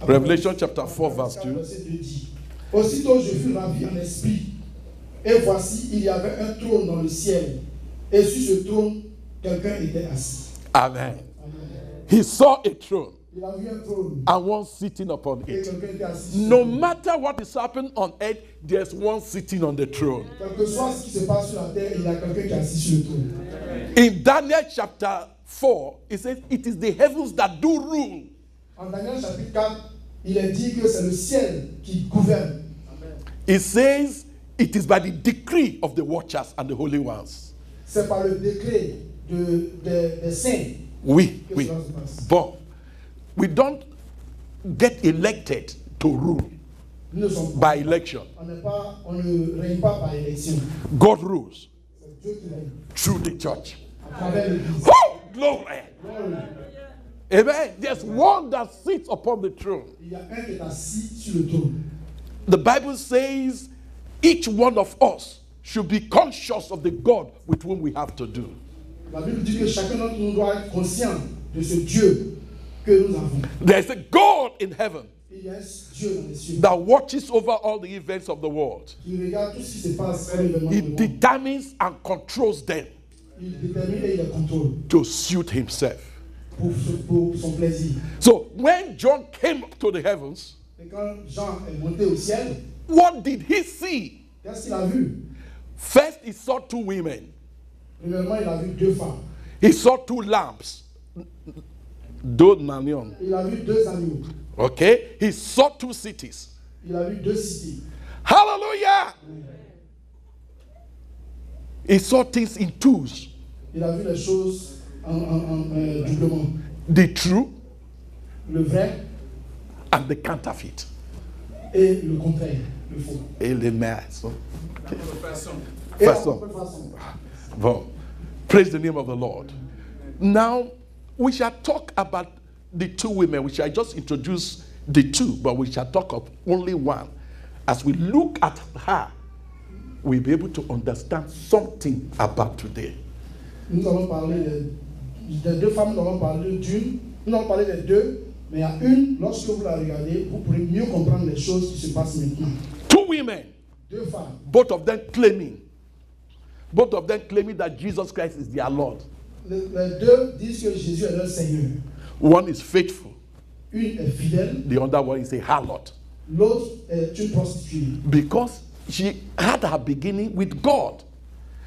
Revelation chapter 4 verse 2. Aussitôt je fus ravi en esprit, et voici, il y avait un trône dans le ciel, et sur ce trône, quelqu'un était assis. Amen. He saw a throne Il a vu un trône, and one sitting upon et it. quelqu'un était assis. No matter what is happening on earth, there's one sitting on the throne. Quel que soit ce qui se passe sur la terre, il y a quelqu'un qui est assis sur le trône. In Daniel chapter 4, it says, it is the heavens that do rule. En Daniel chapitre 4, il est dit que c'est le ciel qui gouverne. It says, it is by the decree of the watchers and the holy ones. C'est par le décret des saints Oui, que oui. cela se passe. But we don't get elected to rule Nous ne sommes by election. on ne règne pas par élection. God rules C'est Dieu qui règne through the church. à travers l'Église. Oh, glory. Glory. Amen. There's one that sits upon the throne. Il y a un qui est assis sur le trône. The Bible says each one of us should be conscious of the God with whom we have to do. La Bible dit que chacun d'entre nous doit être conscient de ce Dieu que nous avons. There's a God in heaven Il y a un Dieu dans les cieux that watches over all the events of the world. qui regarde tout ce qui se passe dans l'événement He du monde. determines and controls them Il détermine et il les contrôle to suit himself. pour son plaisir. So when John came to the heavens, Et quand Jean est monté au ciel, what did he see? qu'est-ce qu'il a vu? First, he saw two women. Premièrement, il a vu deux femmes. He saw two lambs. Do Nanion. Il a vu deux animaux. Okay? He saw two cities. Il a vu deux cités. Hallelujah! He saw things in twos. Il a vu les choses en doublement. The true Le vrai and the counterfeit. et le contraire, le faux. Amen. Et la Façon. contrefaçon. Well, praise the name of the Lord. Now, we shall talk about the two women. We shall just introduce the two, but we shall talk of only one. As we look at her, we'll be able to understand something about today. Nous allons parler des deux femmes, nous allons parler d'une, nous allons parler des deux, mais il y a une, lorsque vous la regardez, vous pourrez mieux comprendre les choses qui se passent maintenant. Two women, Deux femmes, both of them claiming that Jesus Christ is their Lord. les deux disent que Jésus est leur Seigneur. One is faithful, Une est fidèle, the other one is a harlot. l'autre est une prostituée. Because she had her beginning with God.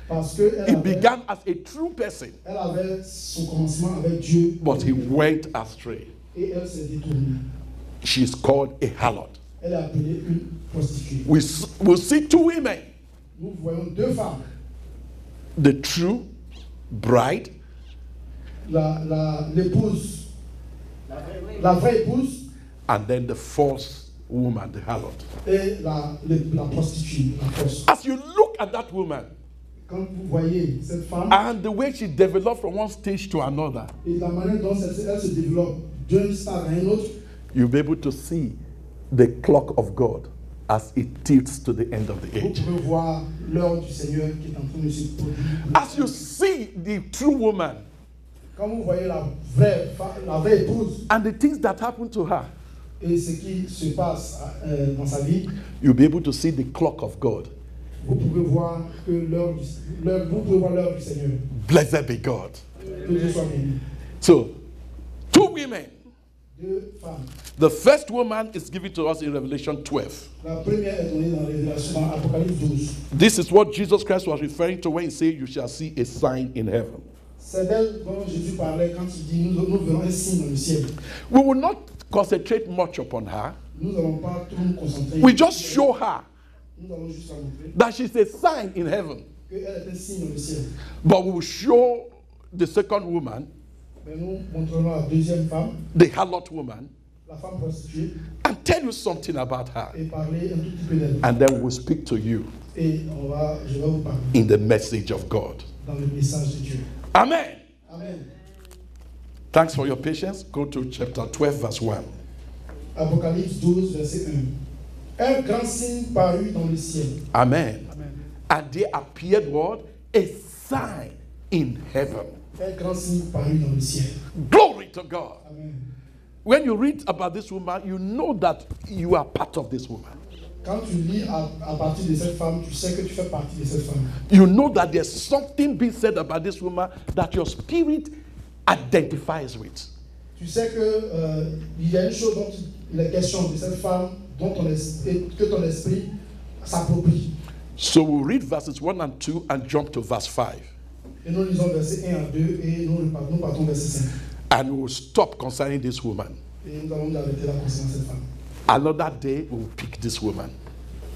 Parce qu'elle It began as a true person, elle avait son commencement avec Dieu, but he went astray. et elle s'est détournée. She is called a harlot. Elle est appelée une prostituée. We'll see two women, Nous voyons deux femmes. the true bride L'épouse, la vraie épouse, and then the false woman, the harlot. et la prostituée, la fausse. As you look at that woman Quand vous voyez cette femme and the way she developed from one stage to another, et la manière dont elle se développe d'un stade à un autre, you'll be able to see the clock of God as it tilts to the end of the vous age. pouvez voir l'heure du Seigneur qui est en train de se produire. As you see the true woman Quand vous voyez la vraie épouse and the things that happen to her, et ce qui se passe dans sa vie, you'll be able to see the clock of God. vous pouvez voir que l'heure du Seigneur. Blessed be God. Que Dieu soit béni. So, two women. Deux femmes. The first woman is given to us in Revelation 12. La première est donnée dans Révélation, dans Apocalypse 12. This is what Jesus Christ was referring to when he said, you shall see a sign in heaven. C'est d'elle dont Jésus parlait quand il dit nous verrons un signe dans le ciel. We will not concentrate much upon her. Nous n'allons pas trop nous concentrer. We just show her Nous allons juste la montrer that she's a sign in heaven. qu'elle est un signe dans le ciel. But we will show the second woman, Mais nous montrerons la deuxième femme, the harlot woman, la femme prostituée, and tell you something about her. et parler un tout petit peu d'elle. And then we'll speak to you Et je vais vous parler in the message of God. dans le message de Dieu. Amen. Amen. Thanks for your patience. Go to chapter 12, verse 1. Apocalypse 12, verset 1. Un grand signe parut dans le ciel. Amen. Amen. And there appeared what? A sign in heaven. Un grand signe parut dans le ciel. Glory to God. Amen. when you read about this woman, you know that you are part of this woman. Quand tu lis à partir de cette femme, tu sais que tu fais partie de cette femme. You know that there's something being said about this woman that your spirit identifies with. Tu sais que il y a une chose dont il est question de cette femme dont que ton esprit s'approprie. So we'll read verses 1 and 2 and jump to verse 5. Et nous lisons versets 1 à 2 et nous partons verset 5. And we'll stop concerning this woman. Et nous allons nous arrêter là concernant cette femme. Another day, we'll pick this woman.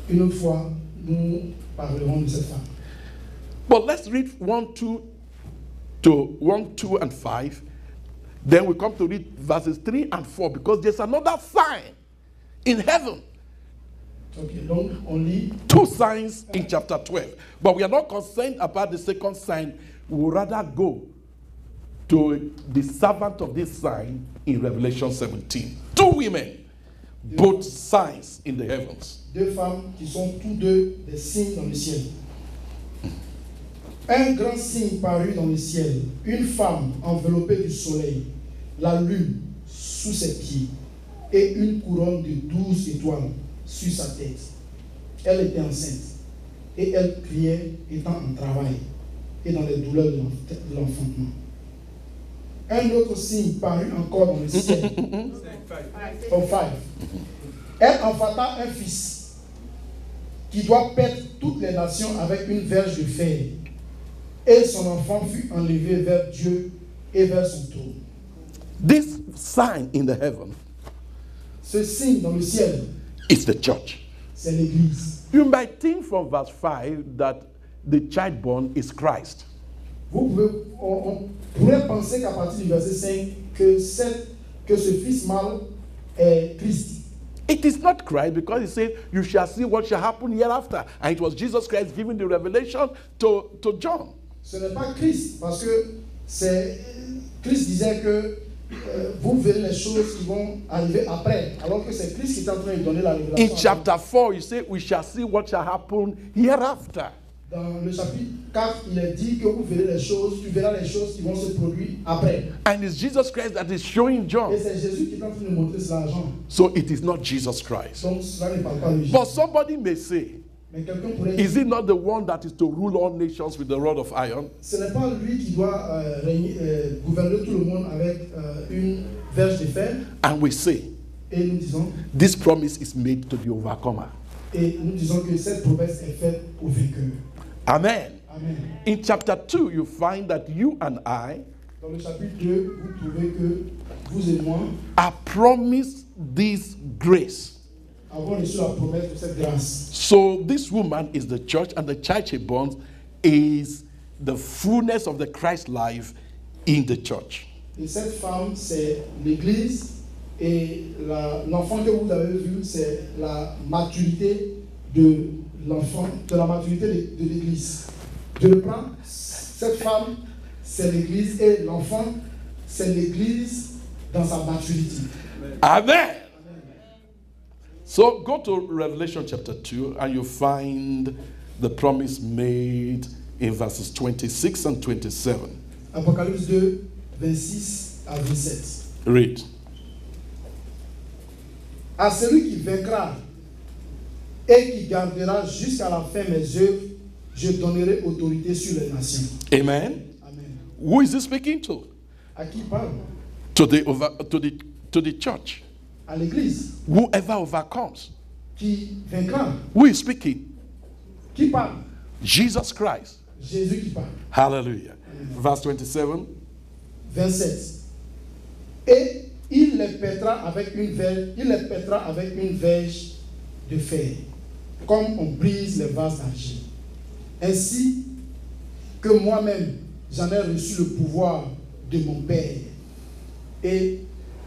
Une autre fois, nous parlerons de cette femme. But let's read 1, 2, and 5. Then we come to read verses 3 and 4 because there's another sign in heaven. Okay, donc on lit 2 signs in chapter 12. But we are not concerned about the second sign. We would rather go to the servant of this sign in Revelation 17. 2 women, both signs in the heavens. 2 femmes qui sont tous deux des signes dans le ciel. Un grand signe parut dans le ciel, une femme enveloppée du soleil, la lune sous ses pieds et une couronne de 12 étoiles sur sa tête. Elle était enceinte et elle criait étant en travail et dans les douleurs de l'enfantement. Un autre signe parut encore dans le ciel. Oh, 5. Elle enfanta un fils qui doit paître toutes les nations avec une verge de fer. Et son enfant fut enlevé vers Dieu et vers son trône. This sign in the heaven Ce signe dans le ciel, is the church. c'est l'Église. You might think from verse 5 that the child born is Christ. On pourrait penser qu'à partir du verset 5, que ce fils mâle est Christ. It is not Christ because he said, you shall see what shall happen hereafter. And it was Jesus Christ giving the revelation to John. Ce n'est pas Christ, parce que Christ disait que vous verrez les choses qui vont arriver après, alors que c'est Christ qui est en train de donner la révélation. In chapter 4, you say, we shall see what shall happen hereafter. Dans le chapitre 4, il est dit que vous verrez les choses, tu verras les choses qui vont se produire après. And it's Jesus Christ that is showing John. Et c'est Jésus qui est en train de montrer cela à Jean. So it is not Jesus Christ. Donc cela ne parle pas de Jésus. But somebody may say, Mais quelqu'un pourrait is dire, it not the one that is to rule all nations with the rod of iron? ce n'est pas lui qui doit gouverner tout le monde avec une verge de fer. And we say, Et nous disons, this promise is made to the overcomer. que cette promesse est faite au vainqueur. Amen. Amen. In chapter 2, you find that you and I Dans le chapitre 2, vous trouvez que vous et moi are promised this grace. avons reçu la promesse de cette grâce. So this woman is the church, and the church he born is the fullness of the Christ life in the church. Et cette femme, c'est l'Église, et l'enfant que vous avez vu, c'est la maturité de l'enfant, de la maturité de l'Église. Je reprends, cette femme, c'est l'Église, et l'enfant, c'est l'Église dans sa maturité. Amen. So go to Revelation chapter 2 and you find the promise made in verses 26 and 27. Apocalypse 2, 26 à 27. Read. À celui qui vaincra et qui gardera jusqu'à la fin mes œuvres, je donnerai autorité sur les nations. Amen. Amen. Who is he speaking to? À qui parle? To the church. À l'Église. Whoever overcomes. Qui vaincra? Who is speaking? Qui parle? Jesus Christ. Jésus qui parle. Hallelujah. Verse 27. 27. Et il les pètera avec une verge de fer, comme on brise les vases d'argile. Ainsi que moi-même, j'en ai reçu le pouvoir de mon Père, et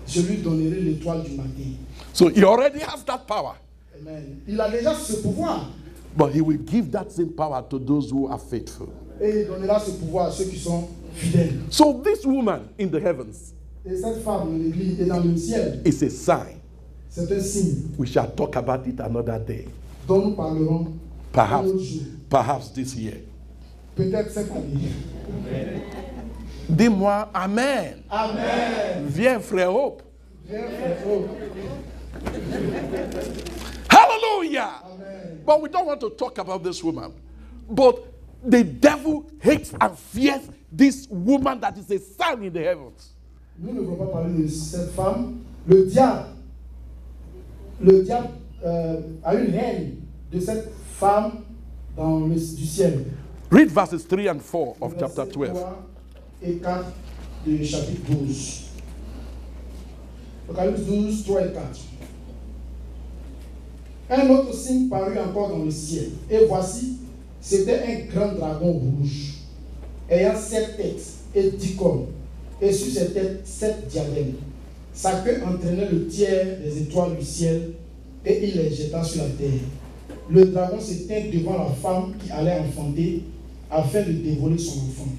je lui donnerai l'étoile du matin. So he already has that power. Amen. Il a déjà ce pouvoir. But he will give that same power to those who are faithful. Et il donnera ce pouvoir à ceux qui sont fidèles. So this woman in the heavens Et cette femme dans l'église et dans le ciel, is a sign. c'est un signe We shall talk about it another day. dont nous parlerons un autre jour. Perhaps this year. Peut-être cette année. Dis-moi Amen. Amen. Viens, frère Hope. Hallelujah. Amen. But we don't want to talk about this woman. But the devil hates and fears this woman that is a sign in the heavens. Nous ne voulons pas parler de cette femme. Le diable a une haine de cette femme du ciel. Read verses 3 and 4 of chapter 12. 3 et 4 du chapitre 12. Apocalypse 12, 3 et 4. Un autre signe parut encore dans le ciel. Et voici, c'était un grand dragon rouge, ayant 7 têtes et 10 cornes, et sur ses têtes 7 diadèmes. Sa queue entraînait le tiers des étoiles du ciel, et il les jeta sur la terre. Le dragon se tint devant la femme qui allait enfanter, afin de dévorer son enfant,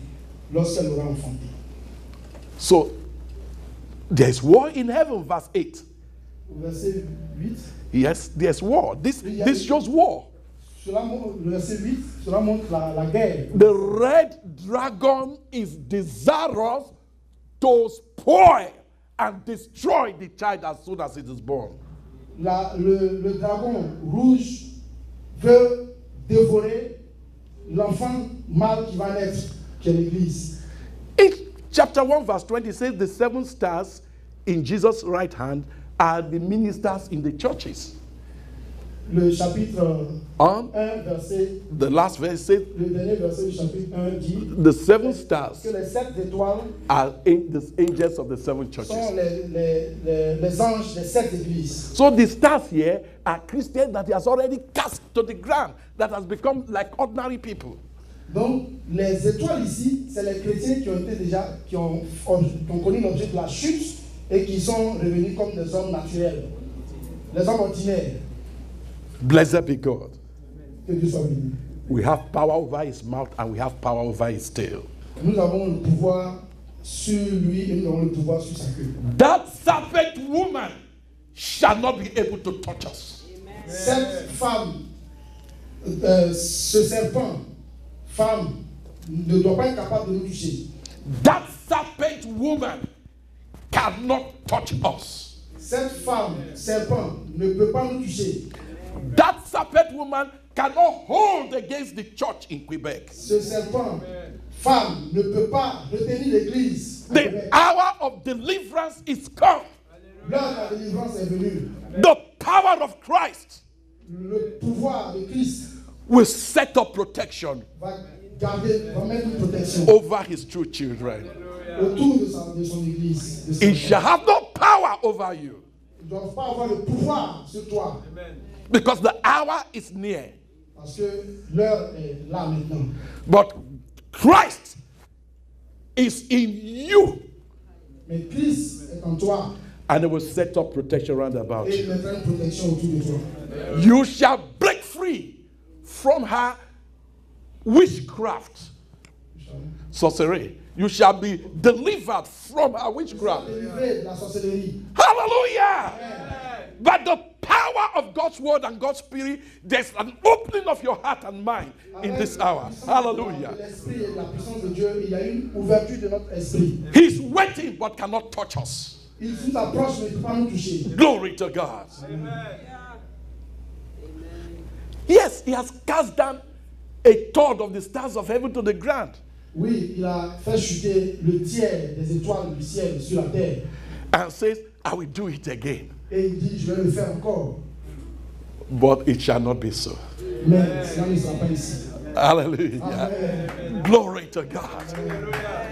lorsqu'elle l'aura enfanté. So, there's war in heaven, verse 8. Verset 8. Yes, there's war. This shows war. Le verset 8, cela montre la guerre. The red dragon is desirous to spoil and destroy the child as soon as it is born. Le dragon rouge veut dévorer l'enfant mâle qui va naître, qui est l'Église. In chapter 1, verse 20 says the 7 stars in Jesus' right hand are the ministers in the churches. Le chapitre 1, verset, The last verse says le dernier verset du chapitre 1 dit the 7 stars que les 7 étoiles are the angels of the 7 churches. sont les anges des 7 églises. So the stars here are Christians that he has already cast to the ground, that has become like ordinary people. Donc, les étoiles ici, c'est les chrétiens qui ont connu l'objet de la chute et qui sont revenus comme des hommes naturels, les hommes ordinaires. Blessed be God. Que Dieu soit béni. We have power over his mouth and we have power over his tail. Nous avons le pouvoir sur lui et nous avons le pouvoir sur sa queue. That serpent woman shall not be able to touch us. Cette femme, ce serpent, femme, ne doit pas être capable de nous toucher. That serpent woman cannot touch us. Cette femme, serpent, ne peut pas nous toucher. That serpent woman cannot hold against the church in Quebec. Ce serpent, femme, ne peut pas retenir l'église. The hour of deliverance is come. L'heure de la délivrance est venue. The power of Christ Le pouvoir de Christ will set up protection va mettre une protection over his true children. autour de son église. De It shall have no power over you Ils ne doivent pas avoir le pouvoir sur toi. because the hour is near. Parce que l'heure est là maintenant. But Christ is in you Mais Christ est en toi and it will set up protection round about et il you. mettra une protection autour de toi. You shall break free from her witchcraft, sorcery. You shall be delivered from her witchcraft. Délivré de la sorcellerie. Hallelujah! But the power of God's word and God's spirit, there's an opening of your heart and mind in this hour. Hallelujah. L'esprit et la puissance de Dieu, il y a une ouverture de notre esprit. He's waiting but cannot touch us. Il nous approche mais il ne peut pas nous toucher. Glory to God. Yes, he has cast down a third of the stars of heaven to the ground. Oui, il a fait chuter le tiers des étoiles du ciel sur la terre. And says, I will do it again. Et il dit, je vais le faire encore. But it shall not be so. Mais cela ne sera pas ici. Hallelujah. Amen. Glory to God.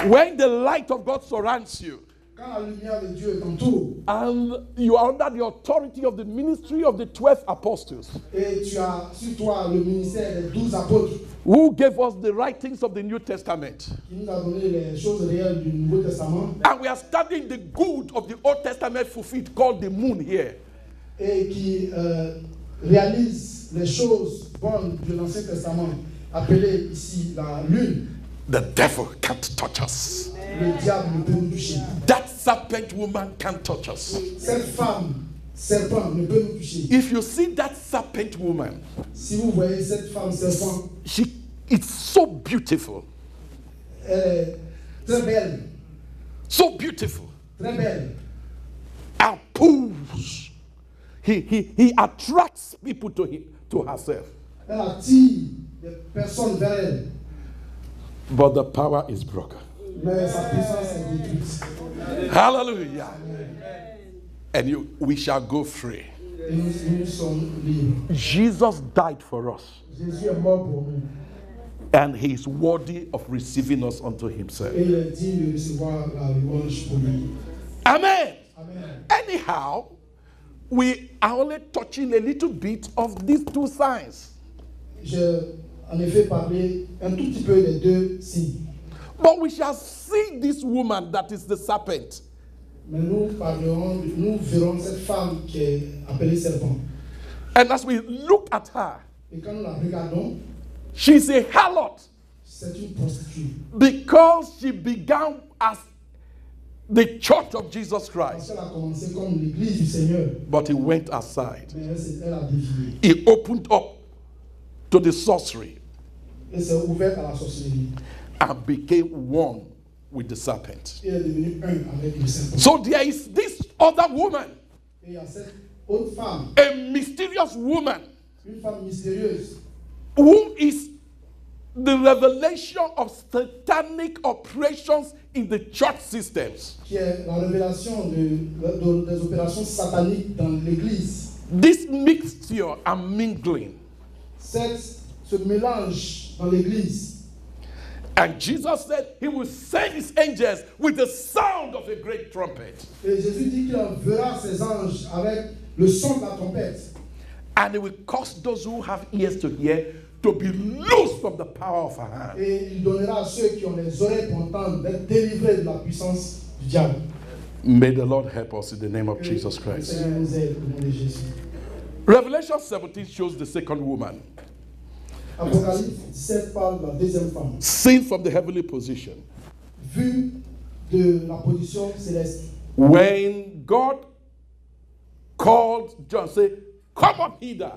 When the light of God surrounds you, Quand la lumière de Dieu t'entoure and you are under the authority of the ministry of the 12 apostles, et tu as sur toi le ministère des 12 apôtres who gave us the writings of the New Testament, qui nous a donné les choses réelles du Nouveau Testament and we are studying the good of the Old Testament fulfilled, called the moon here. et qui réalise les choses bonnes de l'Ancien Testament, appelées ici la lune. The devil can't touch us. Le diable ne peut nous toucher. That serpent woman can't touch us. Cette femme, serpent, ne peut nous toucher. If you see that serpent woman, Si vous voyez cette femme serpent, it's so beautiful. elle est très belle, So beautiful. très belle. and pulls. He attracts people to herself. Elle attire des personnes vers elle. But the power is broken. Mais sa puissance est détruite. Hallelujah. And we shall go free. Et nous sommes libres. Jesus died for us. Jésus est mort pour nous. And he is worthy of receiving us unto himself. Et il est digne de recevoir la louange pour lui. Amen. Amen. Anyhow, we are only touching a little bit of these two signs. J'ai en effet parlé un tout petit peu des deux signes. But we shall see this woman that is the serpent. Mais nous verrons cette femme qui est appelée serpent. And as we look at her, Et quand nous la regardons, she's a harlot c'est une prostituée. because she began as the church of Jesus Parce Christ. qu'elle a commencé comme l'église du Seigneur. But he went aside. Mais elle a dévié. He opened up to the sorcery Elle s'est ouverte à la sorcellerie. and became one with the serpent. Et elle est devenue un avec le serpent. So there is this other woman, Et il y a cette autre femme, a mysterious woman, une femme mystérieuse, who is the revelation of satanic operations in the church systems. qui est la révélation des opérations sataniques dans l'église. This mixture and mingling. Ce mélange dans l'église. And Jesus said he will send his angels with the sound of a great trumpet. Et Jésus dit qu'il enverra ses anges avec le son de la trompette. And he will cause those who have ears to hear to be loosed from the power of her hand. Et il donnera à ceux qui ont les oreilles pour entendre d'être délivrés de la puissance du diable. May the Lord help us in the name of Que Jesus le Christ. Seigneur nous aide au nom de Jésus. Revelation 17 shows the second woman, Apocalypse 17 parle de la deuxième femme. seen from the heavenly position. Vue de la position céleste. When God called John, say, "Come up hither,"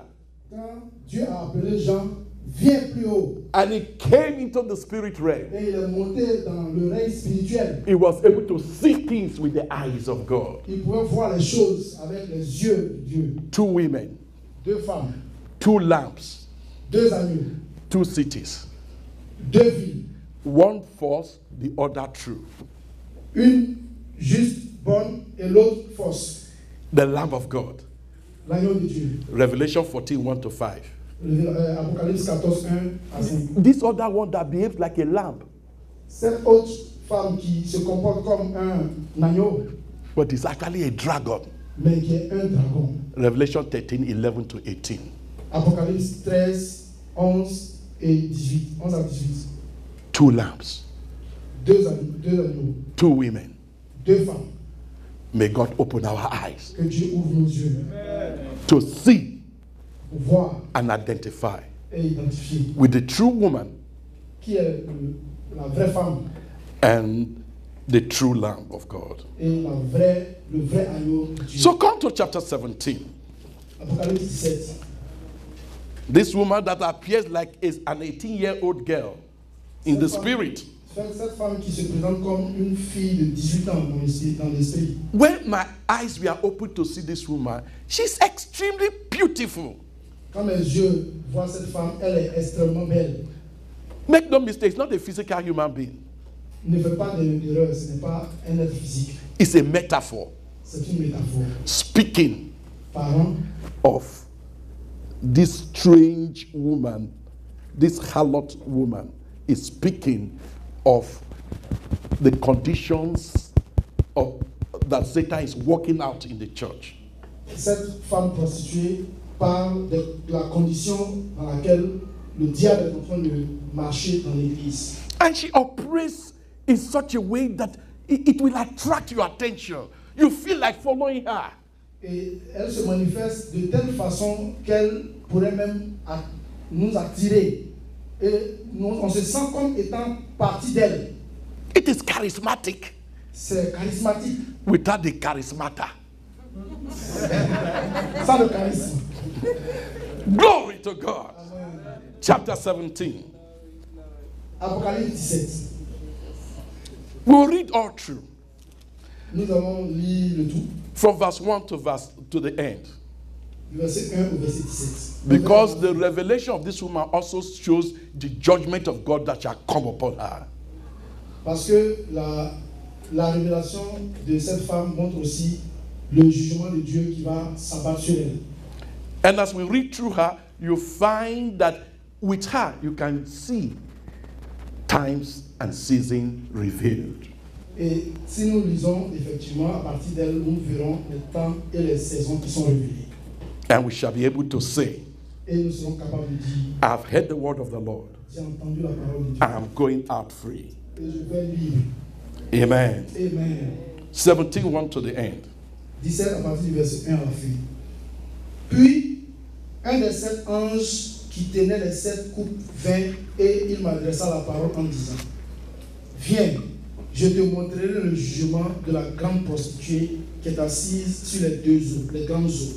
Quand Dieu a appelé Jean, viens plus haut. and he came into the spirit realm, Et il est monté dans le règne spirituel. he was able to see things with the eyes of God. Il pouvait voir les choses avec les yeux de Dieu. Two women, Deux femmes, two lamps, deux agneaux, two cities. deux villes. One false, the other true. Une juste, bonne et l'autre fausse. The Lamb of God. L'agneau de Dieu. Revelation 14, 1-5. Apocalypse 14, 1 à 5. This other one that behaves like a lamb, Cette autre femme qui se comporte comme un agneau, but is actually a dragon. mais qui est un dragon. Revelation 13, 11-18. Apocalypse 13, 11 et 18. 11 à 18. Two lambs, Deux agneaux, two women. deux femmes. May God open our eyes Que Dieu ouvre nos yeux to see pour voir and identify et identifier with the true woman qui est la vraie femme and the true Lamb of God. et le vrai agneau de Dieu. So come to chapter 17. Apocalypse 17. This woman that appears like is an 18-year-old girl in the spirit. Cette femme qui se présente comme une fille de 18 ans dans l'esprit. When my eyes were open to see this woman, she's extremely beautiful. Quand mes yeux voient cette femme, elle est extrêmement belle. Make no mistake, it's not a physical human being. Ne fais pas d'erreur, ce n'est pas un être physique. It's a metaphor C'est une métaphore. speaking Parlant of this strange woman, this harlot woman is speaking of the conditions of that Satan is working out in the church. cette femme prostituée parle de la condition dans laquelle le diable est en train de marcher dans l'église. And she operates in such a way that it will attract your attention. You feel like following her. Et elle se manifeste de telle façon qu'elle pourrait même nous attirer. Et on se sent comme étant partie d'elle. It is charismatic C'est charismatique. without the charismata. Sans le charisme. Glory to God. Chapter 17. Apocalypse 17. We'll read all through. Nous allons lire le tout, from verse 1 to the end. du verset 1 au verset 17. Because the revelation of this woman also shows the judgment of God that shall come upon her. Parce que la révélation de cette femme montre aussi le jugement de Dieu qui va s'abattre sur elle. And as we read through her, you find that with her, you can see times and seasons revealed. Et si nous lisons effectivement à partir d'elle, nous verrons les temps et les saisons qui sont révélés. And we shall be able to say, Et nous serons capables de dire, I've heard the word of the Lord. j'ai entendu la parole de Dieu I am going out free. et je vais libre. Amen. Amen. 17, 1 to the end. 17 à partir du verset 1 à la fin. Puis, un des 7 anges qui tenait les 7 coupes vint et il m'adressa la parole en disant, viens, je te montrerai le jugement de la grande prostituée qui est assise sur les deux eaux, les grandes eaux.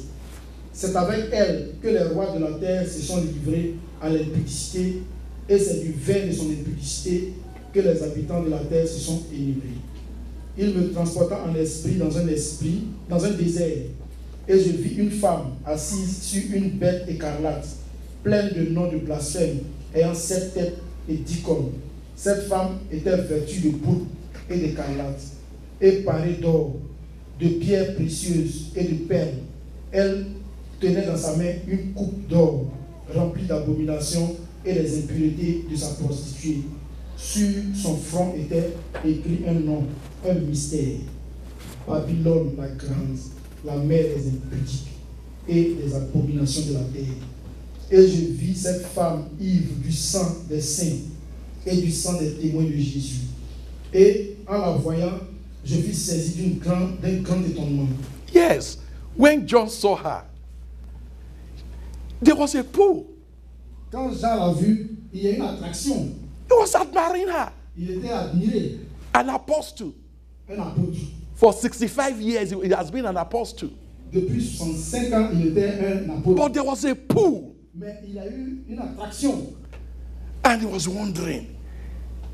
C'est avec elle que les rois de la terre se sont livrés à l'impudicité et c'est du vin de son impudicité que les habitants de la terre se sont enivrés. Il me transporta en esprit dans un désert, et je vis une femme assise sur une bête écarlate, pleine de noms de blasphème, ayant 7 têtes et 10 cornes. Cette femme était vêtue de pourpre et d'écarlate, et parée d'or, de pierres précieuses et de perles. Elle tenait dans sa main une coupe d'or remplie d'abominations et des impuretés de sa prostituée. Sur son front était écrit un nom, un mystère. Babylone la grande, la mère des impudiques et des abominations de la terre. Et je vis cette femme ivre du sang des saints et du sang des témoins de Jésus. Et en la voyant, je fus saisi d'un grand étonnement. Yes, when John saw her, there was a pull. Quand Jean l'a vue, il y a une attraction. He was admiring her. Il était admiré. An apostle. Un apôtre. For 65 years, he has been an apostle. Depuis 65 ans, il était un apôtre. But there was a pull. Mais il a eu une attraction. And he was wondering,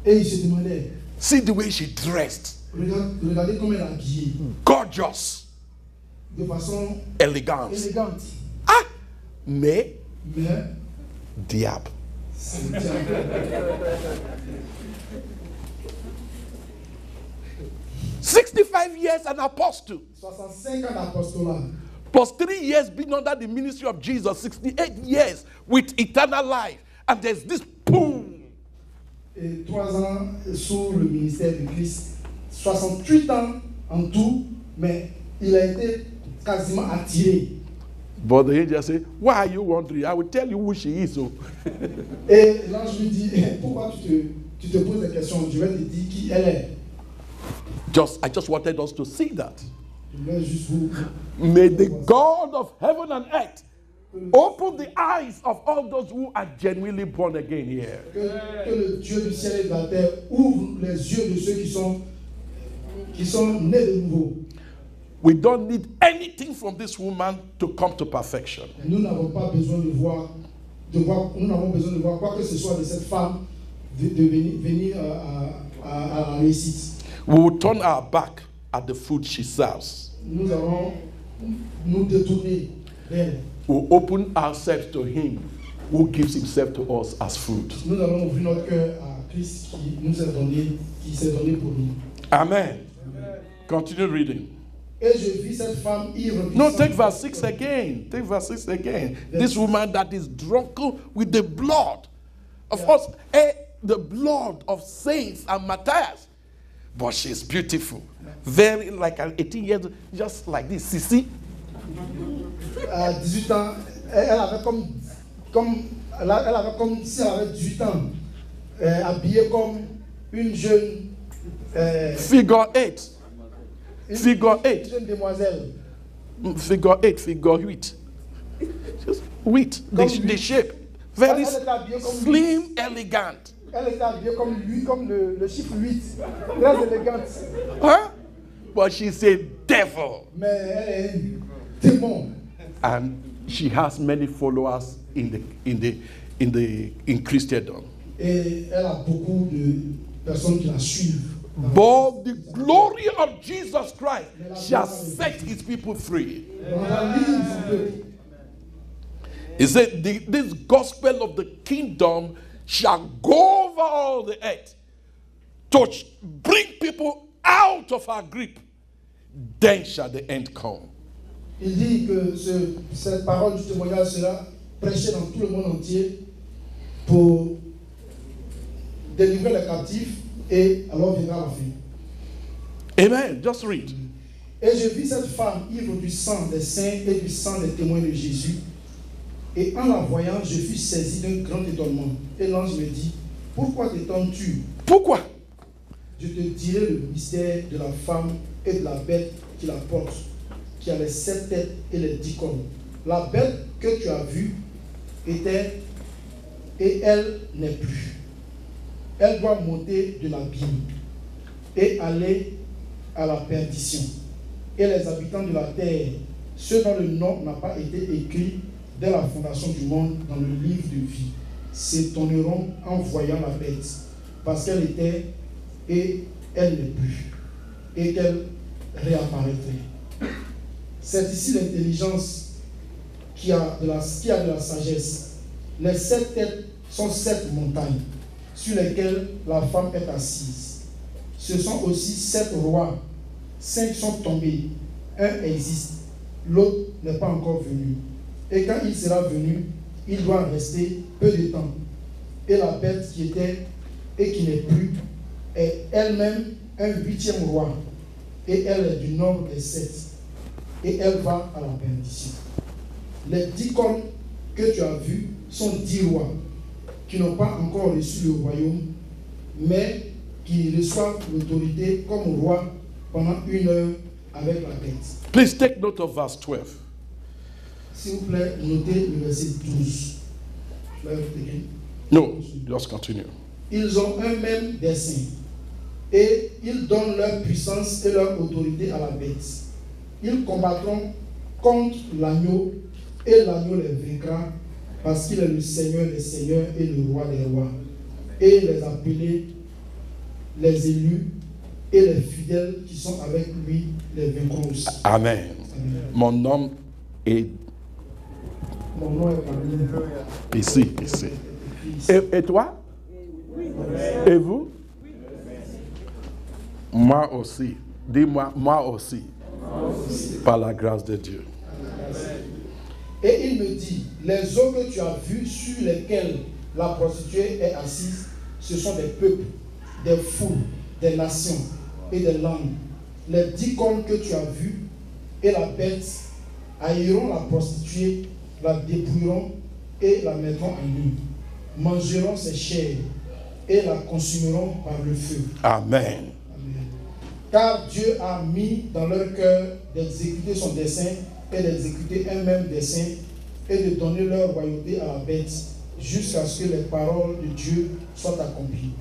Et il se demandait, see the way she dressed. regardez comment elle est habillée. Gorgeous. De façon Elegant. élégante. Ah, mais Mais diable. c'est le diable. 65 years an apostle. 65 ans d'apostolat. Plus 3 years being under the ministry of Jesus. 68 years with eternal life. And there's this pull. Et 3 ans sous le ministère de Christ. 68 ans en tout, mais il a été quasiment attiré. But the angel said, why are you wondering? I will tell you who she is. So. Et l'ange lui dit, pourquoi tu te poses des questions? Je vais te dire qui elle est. I just wanted us to see that. Je voulais juste vous... May the God of heaven and earth open the eyes of all those who are genuinely born again here. Que le Dieu du ciel et de la terre ouvre les yeux de ceux qui sont nés de nouveau. We don't need anything from this woman to come to perfection. Nous n'avons pas besoin de voir, nous n'avons besoin de voir quoi que ce soit de cette femme de venir à la réussite. We will turn our back at the food she serves. Nous allons nous détourner d'elle. We will open ourselves to him who gives himself to us as food. Nous allons ouvrir notre cœur à Christ qui s'est donné pour nous. Amen. Continue reading. Et je vis cette femme ivre. No, take verse 6 again. Take verse 6 again. This woman that is drunken with the blood of us, the blood of saints and martyrs. But she's beautiful. Very like an 18 years old, just like this. Sissi. À 18 ans, elle avait comme si elle avait 18 ans, habillée comme une jeune Figure 8. Figure 8. Une jeune demoiselle. Figure 8, figure 8. Just 8, the shape. Very slim, elegant. Elle était habillée comme lui, comme le chiffre 8. Très élégante. Huh? But she's a devil. Mais elle est un démon. And she has many followers in Christendom. Et elle a beaucoup de personnes qui la suivent. But the glory of Jesus Christ shall set his people free. He said, this gospel of the kingdom shall go over all the earth to bring people out of our grip. Then shall the end come. Il dit que cette parole du témoignage sera prêchée dans tout le monde entier pour délivrer les captifs et alors viendra la fin. Amen. Just read. Et je vis cette femme ivre du sang des saints et du sang des témoins de Jésus. Et en la voyant, je fus saisi d'un grand étonnement. Et l'ange me dit, pourquoi t'étonnes-tu? Pourquoi? Je te dirai le mystère de la femme et de la bête qui la porte, qui a les 7 têtes et les 10 cornes. La bête que tu as vue était, et elle n'est plus. Elle doit monter de l'abîme et aller à la perdition. Et les habitants de la terre, ceux dont le nom n'a pas été écrit dès la fondation du monde dans le livre de vie, s'étonneront en voyant la bête, parce qu'elle était et elle n'est plus, et qu'elle réapparaîtrait. C'est ici l'intelligence qui a de la sagesse. Les 7 têtes sont 7 montagnes sur lesquelles la femme est assise. Ce sont aussi 7 rois. 5 sont tombés, un existe, l'autre n'est pas encore venu. Et quand il sera venu, il doit rester peu de temps. Et la bête qui était et qui n'est plus est elle-même un 8e roi. Et elle est du nombre des 7. Et elle va à la perdition. Les 10 cornes que tu as vues sont 10 rois qui n'ont pas encore reçu le royaume, mais qui reçoivent l'autorité comme roi pendant 1 heure avec la bête. Please take note of verse 12. S'il vous plaît, notez le verset 12. No, just continue. Ils ont un même dessein et ils donnent leur puissance et leur autorité à la bête. Ils combattront contre l'agneau et l'agneau les vaincra parce qu'il est le Seigneur des seigneurs et le roi des rois. Et les appelés, les élus et les fidèles qui sont avec lui les vaincront aussi. Amen. Amen. Mon nom est Mon nom est parmi ici. Et toi? Et vous? Moi aussi. Dis-moi, moi aussi. Par la grâce de Dieu. Et il me dit, les eaux que tu as vues sur lesquelles la prostituée est assise, ce sont des peuples, des foules, des nations et des langues. Les 10 cornes que tu as vues et la bête haïront la prostituée, la dépouilleront et la mettront en nu. Mangeront ses chairs et la consumeront par le feu. Amen. Amen. Car Dieu a mis dans leur cœur d'exécuter son dessein et d'exécuter un même dessein et de donner leur royauté à la bête jusqu'à ce que les paroles de Dieu soient accomplies.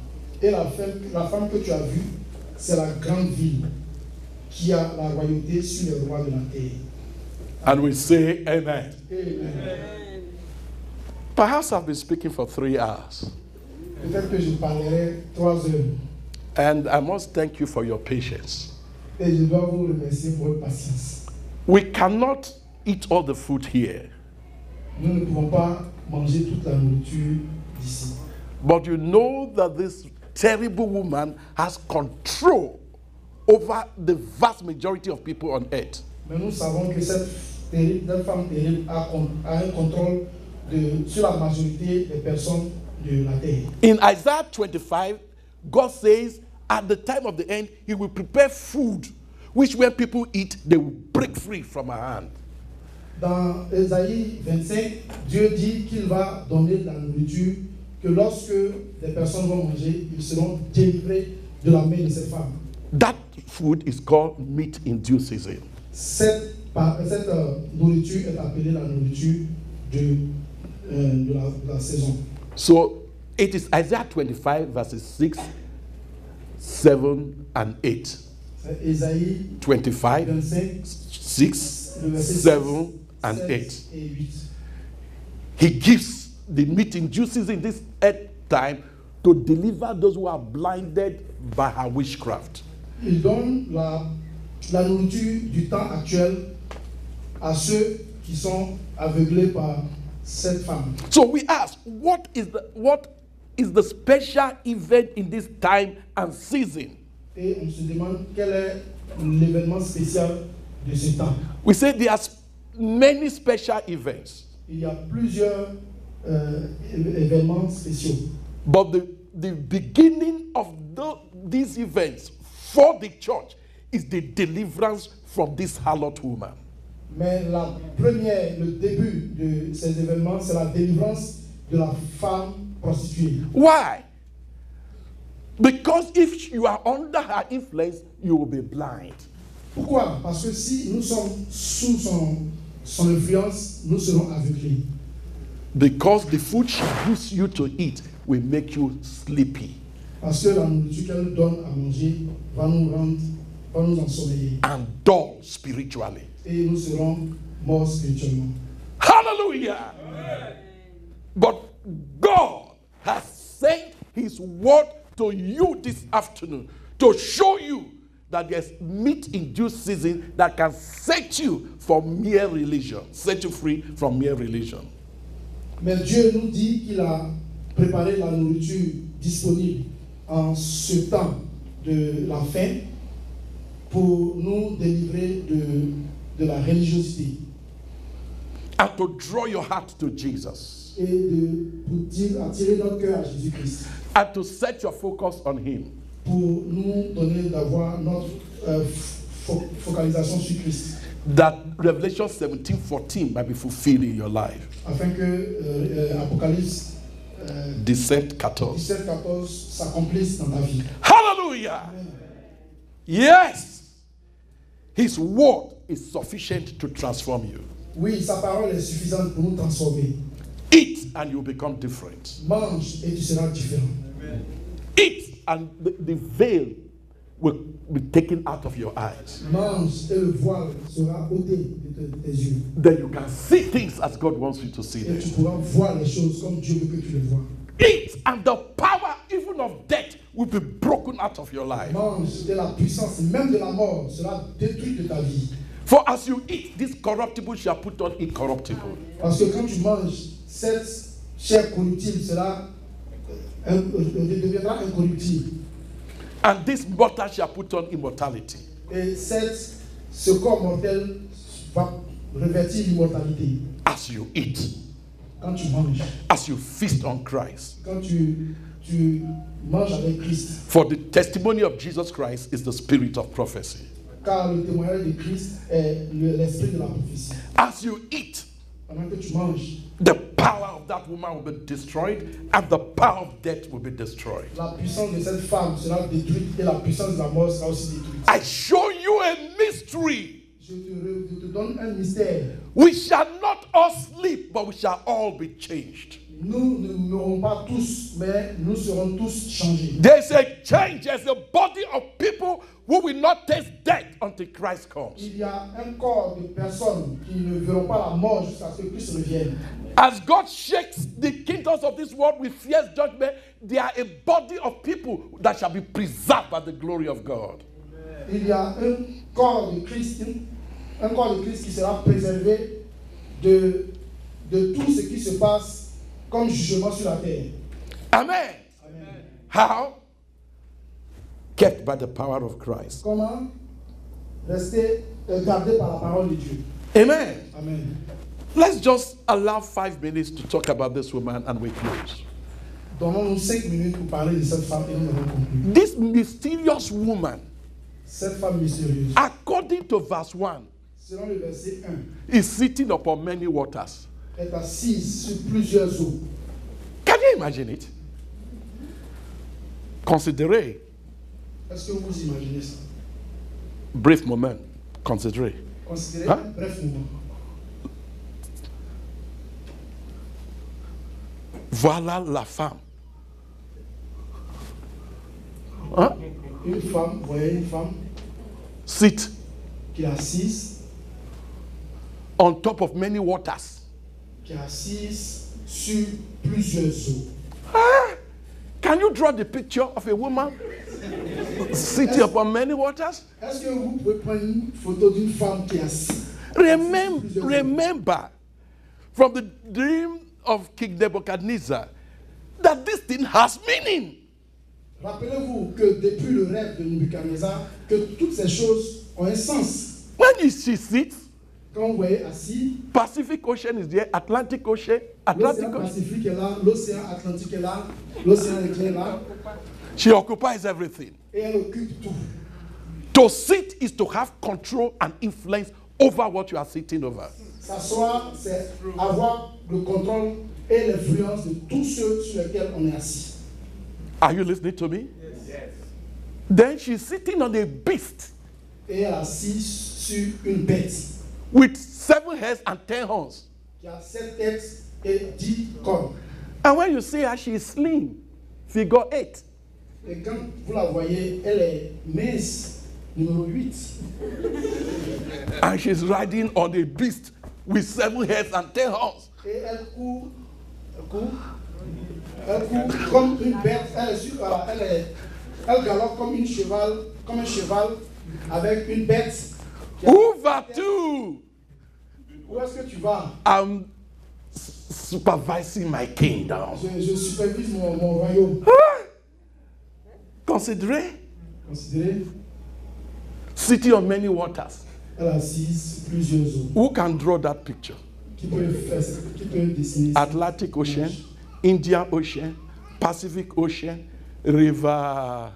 Et la femme que tu as vue, c'est la grande ville qui a la royauté sur les rois de la terre. And we say amen. Amen. Perhaps I've been speaking for 3 hours. Peut-être que je parlerai 3 heures. And I must thank you for your patience. Et je dois vous remercier pour votre patience. We cannot eat all the food here. Nous ne pouvons pas manger toute la nourriture d'ici. But you know that this terrible woman has control over the vast majority of people on earth. Mais nous savons que cette femme terrible a un contrôle sur la majorité des personnes de la terre. In Isaiah 25, God says, at the time of the end, He will prepare food, which when people eat, they will break free from our hand. Dans Ésaïe 25, Dieu dit qu'il va donner de la nourriture, que lorsque les personnes vont manger, ils seront délivrés de la main de cette femme. That food is called meat in due season. Cette nourriture est appelée la nourriture de la saison. So it is Isaiah 25 verses 6, 7, and 8. C'est Ésaïe 25, 25, 6, le verset 7, and 7 8. et 8. He gives the meat in due season this time to deliver those who are blinded by her witchcraft. Il donne la nourriture du temps actuel à ceux qui sont aveuglés par cette femme. So we ask, what is the special event in this time and season? Et on se demande quel est l'événement spécial de ce temps. We say there are many special events. Il y a plusieurs événements spéciaux. But the beginning of these events for the church is the deliverance from this harlot woman. Mais le début de ces événements, c'est la délivrance de la femme prostituée. Why? Because if you are under her influence, you will be blind. Pourquoi? Parce que si nous sommes sous son influence, nous serons aveuglés. Because the food she gives you to eat will make you sleepy. Parce que la nourriture qu'elle nous donne à manger va nous ensommeiller. And dull spiritually. Et nous serons morts spirituellement. Hallelujah! Amen. But God has sent His word to you this afternoon to show you that there's meat in due season that can set you from mere religion, set you free from mere religion. Mais Dieu nous dit qu'il a préparé la nourriture disponible en ce temps de la faim pour nous délivrer de la religiosité. And to draw your heart to Jesus. Et pour attirer notre cœur à Jésus-Christ. And to set your focus on Him. Pour nous donner d'avoir notre focalisation sur Christ. That Revelation 17:14 might be fulfilled in your life. Afin que Apocalypse 17:14 s'accomplisse dans ta vie. Hallelujah! Amen. Yes! His word is sufficient to transform you. Oui, sa parole est suffisante pour nous transformer. Eat and you become different. Mange et tu seras différent. Amen. Eat and the veil will be taken out of your eyes. Mange et le voile sera ôté de tes yeux. Then you can see things as God wants you to see them. Et tu pourras voir les choses comme Dieu veut que tu les vois. Eat and the power even of death will be broken out of your life. Mange et la puissance même de la mort sera détruite de ta vie. For as you eat, this corruptible shall put on incorruptible. Parce que quand tu manges, cette chair corruptible deviendra incorruptible. And this mortal shall put on immortality. Et ce corps mortel va revêtir l'immortalité. As you eat. Quand tu manges. As you feast on Christ. Quand tu manges avec Christ. For the testimony of Jesus Christ is the spirit of prophecy. Car le témoignage de Christ est l'esprit de la prophétie. As you eat, pendant que tu manges, the power of that woman will be destroyed and the power of death will be destroyed. La puissance de cette femme sera détruite et la puissance de la mort sera aussi détruite. I show you a mystery. Je te donne un mystère. We shall not all sleep, but we shall all be changed. Nous ne mourrons pas tous, mais nous serons tous changés. There's a change. There's a body of people who will not taste death until Christ comes. Il y a un corps de personnes qui ne verront pas la mort jusqu'à ce que Christ revienne. As God shakes the kingdoms of this world with fierce judgment, there are a body of people that shall be preserved by the glory of God. Il y a un corps de Christ qui sera préservé de tout ce qui se passe comme jugement sur la terre. Amen. Amen. How? Kept by the power of Christ. Comment? Rester gardé par la parole de Dieu. Amen. Amen. Let's just allow 5 minutes to talk about this woman and we close. Donnons-nous 5 minutes pour parler de cette femme et nous allons conclure. This mysterious woman, cette femme mystérieuse, according to verse 1, selon le verset 1, is sitting upon many waters. Est assise sur plusieurs eaux. Can you imagine it? Considerez. Est-ce que vous imaginez ça? Brief moment. Considerez. Considérez un bref moment. Voilà la femme. Hein? Une femme, vous voyez une femme sit qui est assise on top of many waters. Qui est assise sur plusieurs eaux. Ah, can Can you draw the picture of a woman sitting upon many waters? Est-ce que vous pouvez prendre une photo d'une femme qui est assise? Remember from the dream of King Nebuchadnezzar that this thing has meaning. Rappelez-vous que depuis le rêve de Nebuchadnezzar, que toutes ces choses ont un sens. When she sits, Quand vous voyez assis, Pacific Ocean is there, Atlantic Ocean, l'océan Pacifique est là, l'océan Atlantique est là, l'océan Indien est là, She occupies everything. et elle occupe tout. To sit is to have control and influence over what you are sitting over. S'asseoir, c'est avoir le contrôle et l'influence de tous ceux sur lesquels on est assis. Are you listening to me? Yes. Then she's sitting on a beast Et elle est assise sur une bête with 7 heads and 10 horns. qui a 7 têtes et 10 cornes. And when you see her, she is slim, figure 8. Et quand vous la voyez, elle est mince, numéro 8. And she's riding on a beast with 7 heads and 10 horns. Et elle court comme une bête. Elle galope comme un cheval avec une bête. Who to? Où est-ce que tu vas? I'm supervising my kingdom. Je supervise mon royaume. Considerez, Considérez, sitting on many waters. elle est assise sur plusieurs eaux. Who can draw that picture? Qui peut dessiner ça? Atlantic Ocean, Indian Ocean, Pacific Ocean, River,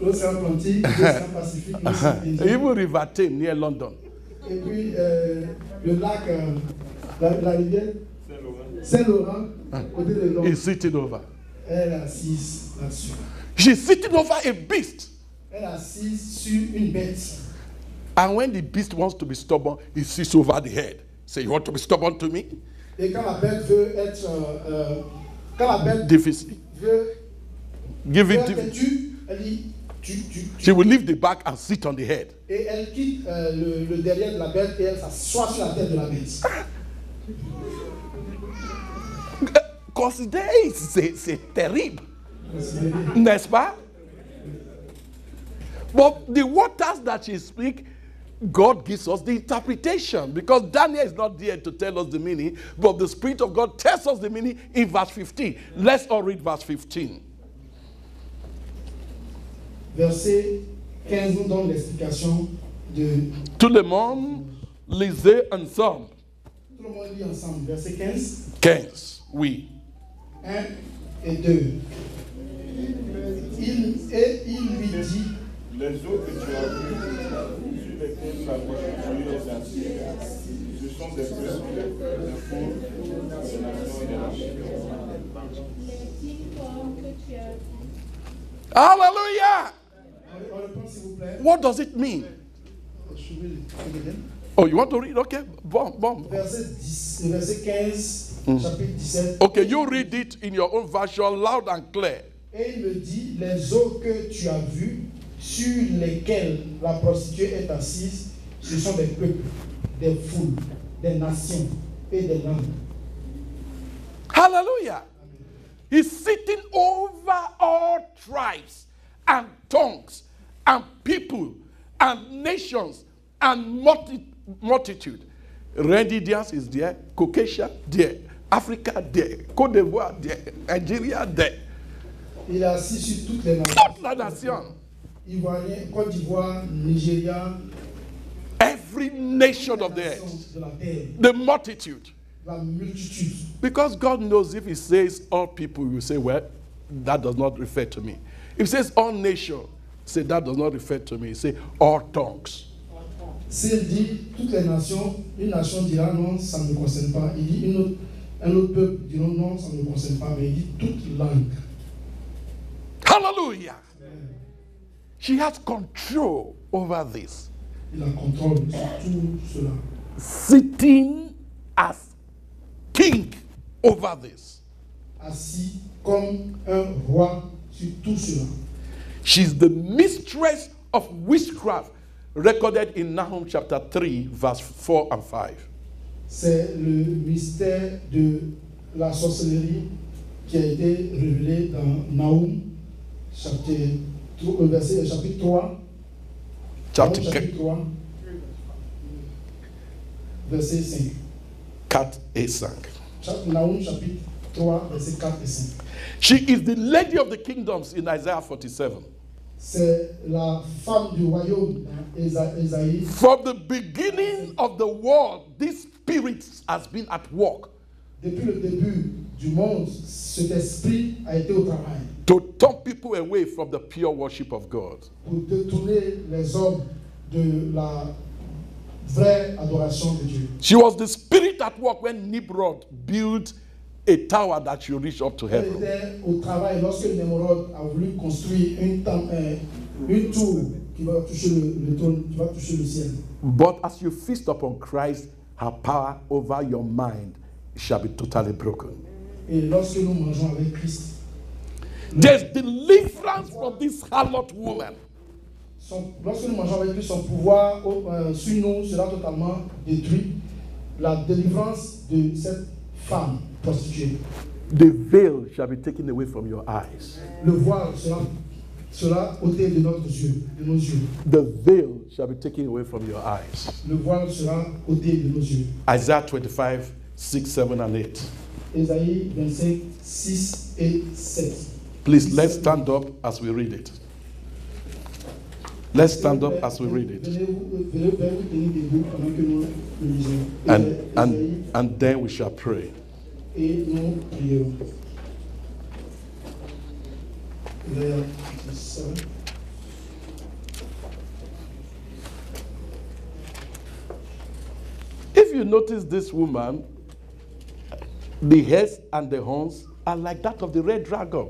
L'océan Atlantique, l'océan Pacifique, l'océan Indien. even River Thames near London. Et puis le lac, la rivière Saint-Laurent, côté de Londres. Is sitting over. Elle est assise là-dessus. She's sitting over a beast. Elle est assise sur une bête. And when the beast wants to be stubborn, he sits over the head. Say, you want to be stubborn to me? Et quand la bête veut être, quand la bête Difficile. veut Give it être difficile. têtue, elle dit She will leave the back and sit on the head. et elle quitte le derrière de la bête et elle s'assoit sur la tête de la bête. Considérez, c'est terrible. Considérez. N'est-ce pas? But the waters that she speaks, God gives us the interpretation because Daniel is not there to tell us the meaning, but the Spirit of God tells us the meaning in verse 15. Let's all read verse 15. Verset 15 nous donne l'explication de... Tout le monde, lisez ensemble. Tout le monde lit ensemble. Verset 15. 15, oui. 1 et 2. Il lui dit, les eaux que tu as vues, sur lesquelles la prostituée est assise, ce sont des peuples, des fous, des nations et des nations. Hallelujah! on le prend s'il vous plaît. What does it mean? Je vais le lire. Oh, you want to read? Okay, bomb. Verset 15, chapitre 17. Okay, you read it in your own version, loud and clear. Et il me dit, les eaux que tu as vues, sur lesquelles la prostituée est assise, ce sont des peuples, des foules, des nations et des langues. Hallelujah. He's sitting over all tribes and tongues and people and nations and multitude. Rendidians is there, Caucasia there, Africa there, Côte d'Ivoire there, Nigeria there. Il est assis sur toutes les nations. Toute la nation. Ivoirien, Côte d'Ivoire, Nigeria, Every nation of the earth. de la terre, The multitude. la multitude. Because God knows if he says all people, you say, well, that does not refer to me. If he says all nations, say that does not refer to me. He say all tongues. S'il dit toutes les nations, une nation dira non, ça ne me concerne pas. Il dit un autre peuple dira non, ça ne me concerne pas. Mais il dit toute langue. Hallelujah. She has control over this. Il a contrôle sur tout cela. Sitting as king over this. Assis comme un roi sur tout cela. She's the mistress of witchcraft, recorded in Nahum chapter 3, verse 4 and 5. C'est le mystère de la sorcellerie qui a été révélé dans Nahum, chapitre 3. Chapitre 3, verset 5. 4 et 5. Nahum, chapitre 3, verset 4 et 5. She is the lady of the kingdoms in Isaiah 47. C'est la femme du royaume dans Ésaïe. From the beginning of the world, this spirit has been at work. Depuis le début du monde, cet esprit a été au travail. To turn people away from the pure worship of God. Pour détourner les hommes de la vraie adoration de Dieu. She was the spirit at work when Nimrod built a tower that should reach up to Elle heaven. était au travail lorsque Nimrod a voulu construire une tour qui va toucher le trône, qui va toucher le ciel. But as you feast upon Christ, her power over your mind shall be totally broken. Et lorsque nous mangeons avec Christ, There's deliverance from this harlot woman. Lorsque nous mangeons avec lui, son pouvoir sur nous sera totalement détruit. La délivrance de cette femme prostituée. The veil shall be taken away from your eyes. Le voile sera ôté de nos yeux. The veil shall be taken away from your eyes. Le voile sera ôté de nos yeux. Isaiah 25, 6, 7, and 8. Ésaïe 25, 6 et 7. Please, let's stand up as we read it. Let's stand up as we read it. And then we shall pray. Et nous prions. If you notice this woman, the heads and the horns are like that of the red dragon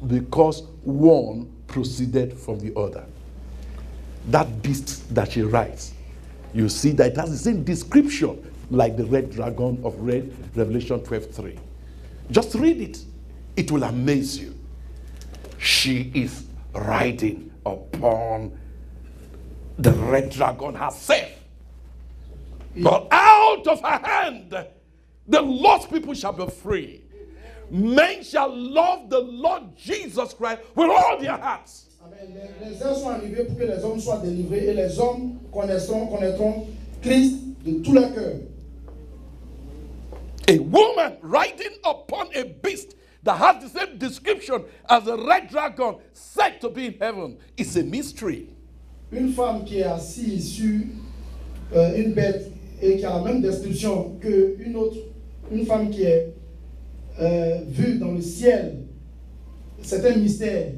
because one proceeded from the other. That beast that she rides, you see that it has the same description like the red dragon of Revelation 12:3. Just read it. It will amaze you. She is riding upon the red dragon herself. But out of her hand, the lost people shall be free. Men shall love the Lord Jesus Christ with all their hearts. Les heures sont arrivées pour que les hommes soient délivrés et les hommes connaîtront Christ de tout leur cœur. A woman riding upon a beast that has the same description as a red dragon said to be in heaven is a mystery. Une femme qui est assise sur une bête et qui a la même description une femme qui est vue dans le ciel, c'est un mystère.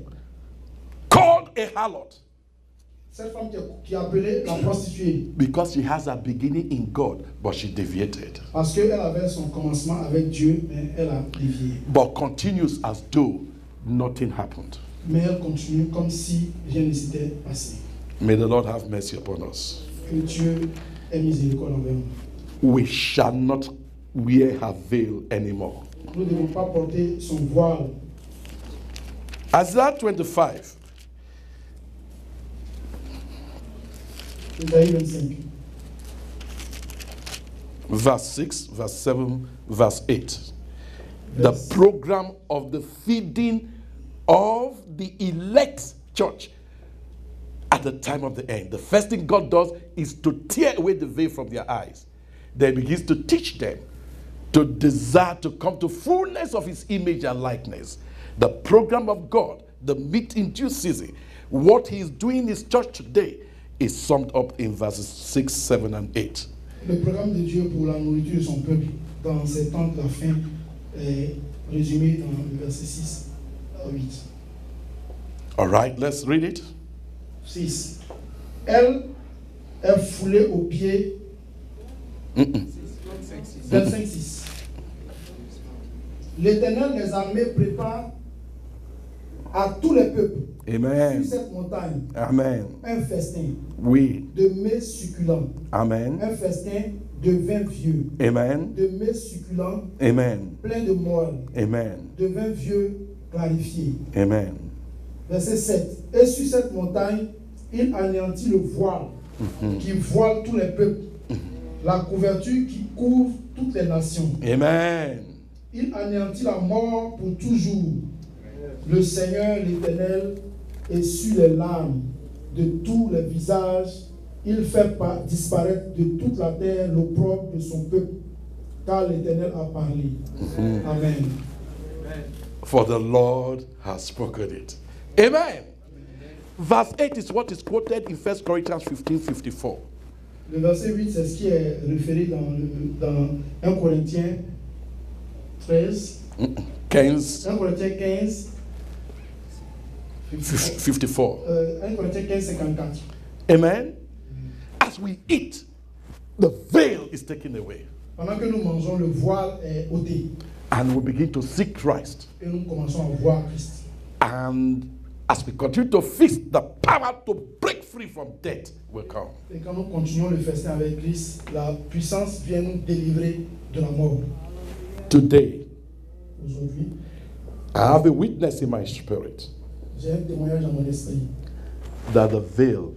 Called a harlot. Cette femme qui est appelée la prostituée. Because she has a beginning in God, but she deviated. Parce qu'elle avait son commencement avec Dieu, mais elle a dévié. But continues as though nothing happened. Mais elle continue comme si rien ne s'était passé. May the Lord have mercy upon us. Que Dieu ait miséricorde envers nous. We shall not wear her veil anymore. Nous ne devons pas porter son voile. Isaiah 25. Isaïe 25. Verse 6, verse 7, verse 8. The program of the feeding of the elect church at the time of the end. The first thing God does is to tear away the veil from their eyes. Then he begins to teach them to desire to come to fullness of his image and likeness. The program of God, the meat in due season, what he is doing in his church today is summed up in verses 6, 7, and 8. Le programme de Dieu pour la nourriture de son peuple dans ces temps de la fin est résumé dans le verset 6 à 8. All right, let's read it. 6. Elle est foulée aux pieds. 25-6. L'Éternel des armées prépare à tous les peuples Amen. sur cette montagne Amen. un festin Oui. de mets succulents, Amen. un festin de vin vieux, Amen. de mets succulents Amen. plein de moelle, Amen. de vin vieux clarifié. Amen. Verset 7. Et sur cette montagne, il anéantit le voile qui voile tous les peuples, la couverture qui couvre toutes les nations. Amen. Il anéantit la mort pour toujours. Le Seigneur, l'Éternel, essuie les larmes de tous les visages. Il fait disparaître de toute la terre l'opprobre de son peuple, car l'Éternel a parlé. Amen. For the Lord has spoken it. Amen. Verse 8 is what is quoted in 1 Corinthians 15:54. Le verset 8, c'est ce qui est référé dans 1 Corinthiens 13. 15, 1 Corinthiens 15. 54. 1 Corinthiens 15, 54. Amen. As we eat, the veil is taken away. Pendant que nous mangeons, le voile est ôté. And we begin to seek Christ. Et nous commençons à voir Christ. And as we continue to feast, the power to break free from death will come. Et quand nous continuons le festin avec Christ, la puissance vient nous délivrer de la mort. Today, Aujourd'hui, I have a witness in my spirit j'ai un témoignage dans mon esprit that the veil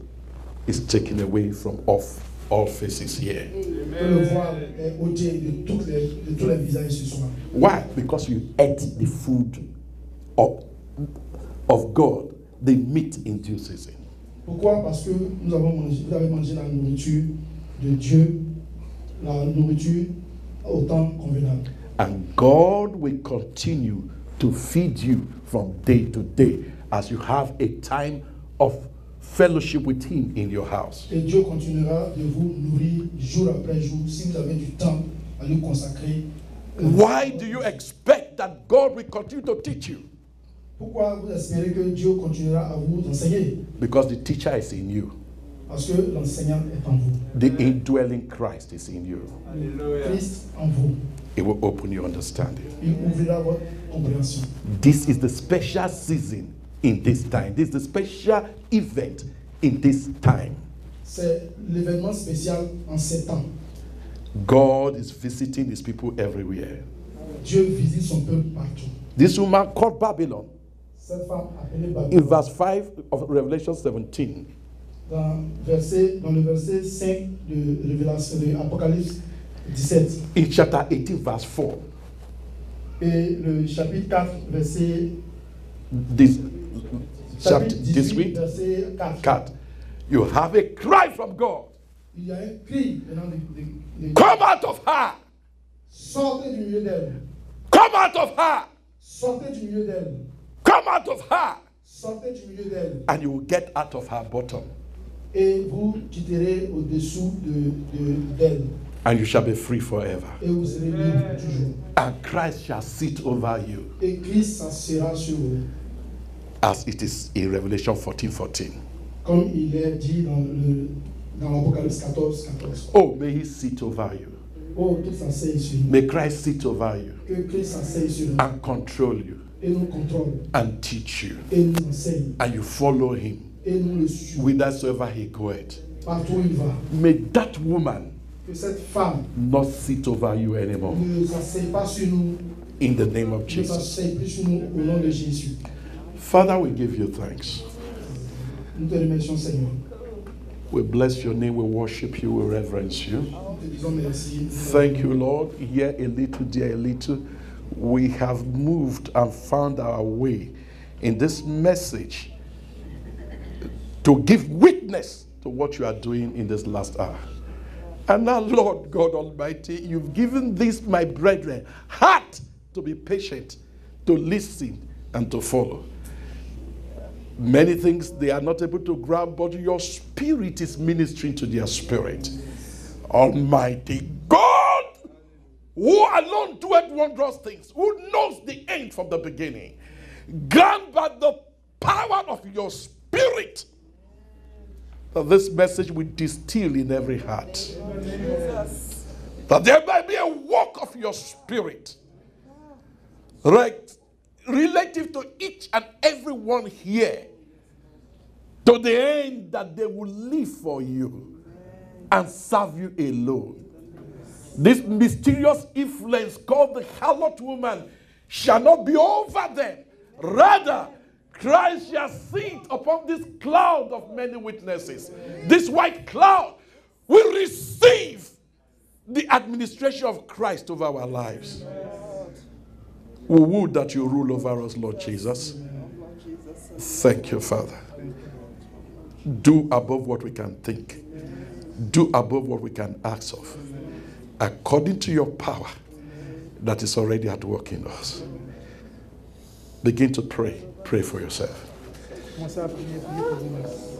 is taken away from off all faces here. que le voile est ôté de tous les visages ce soir. Why? Because you ate the food of God, the meat in due season. Pourquoi? Parce que vous avez mangé la nourriture de Dieu, la nourriture au temps convenable. And God will continue to feed you from day to day as you have a time of fellowship with Him in your house. Et Dieu continuera de vous nourrir jour après jour si vous avez du temps à lui consacrer. Why do you expect that God will continue to teach you? Pourquoi vous espérez que Dieu continuera à vous enseigner? Because the teacher is in you. Parce que l'enseignant est en vous. The indwelling Christ is in you. Christ en vous. It will open your understanding. Il ouvrira votre compréhension. This is the special season in this time. This is the special event in this time. C'est l'événement spécial en ces temps. God is visiting His people everywhere. Dieu visite son peuple partout. This woman called Babylon, Cette femme appelée in Babylone, verse 5 of Revelation 17, dans le verset 5 de Révélation de Apocalypse 17 in chapter 18, verse 4, et le chapitre 4, verset this chapter, chapitre this 18, week, verset 4. cut, you have a cry from God. Il y a un cri venant de Come out of her! sortez du milieu d'elle. Come out of her! Sortez du milieu d'elle. Come out of her! Sortez du milieu d'elle. And you will get out of her bottom. Et vous quitterez au-dessous d'elle. And you shall be free forever. Et vous serez libre toujours. And Christ shall sit over you, Et Christ s'assiera sur vous. as it is in Revelation 14:14. Comme il est dit dans l'Apocalypse 14, 14. Oh, may He sit over you. Oh, qu'il s'asseye sur nous. May Christ sit over you Que Christ s'asseye sur nous. and control you Et nous contrôle. and teach you. Et nous enseigne. And you follow Him Et nous le suivons. whithersoever He goeth. Partout où il va. May that woman Que cette femme not sit over you anymore. ne s'asseye pas sur nous. In the name of Ne Jesus. s'asseye plus sur nous au nom de Jésus. Father, we give you thanks. Nous te remercions, Seigneur. We bless your name, we worship you, we reverence you. Nous te disons merci. Thank you, Lord. Here a little, there a little. We have moved and found our way in this message to give witness to what you are doing in this last hour. And now, Lord God Almighty, you've given this, my brethren, heart to be patient, to listen, and to follow. Many things they are not able to grab, but your spirit is ministering to their spirit. Almighty God, who alone doeth wondrous things, who knows the end from the beginning, grant by the power of your spirit that this message will distill in every heart. That there might be a work of your spirit, right, relative to each and every one here, to the end that they will live for you and serve you alone. This mysterious influence called the harlot woman shall not be over them. Rather, Christ shall sit upon this cloud of many witnesses. This white cloud will receive the administration of Christ over our lives. We would that you rule over us, Lord Jesus. Thank you, Father. Do above what we can think. Do above what we can ask of. According to your power that is already at work in us. Begin to pray. Pray for yourself. Commencez à prier, priez pour vous-même.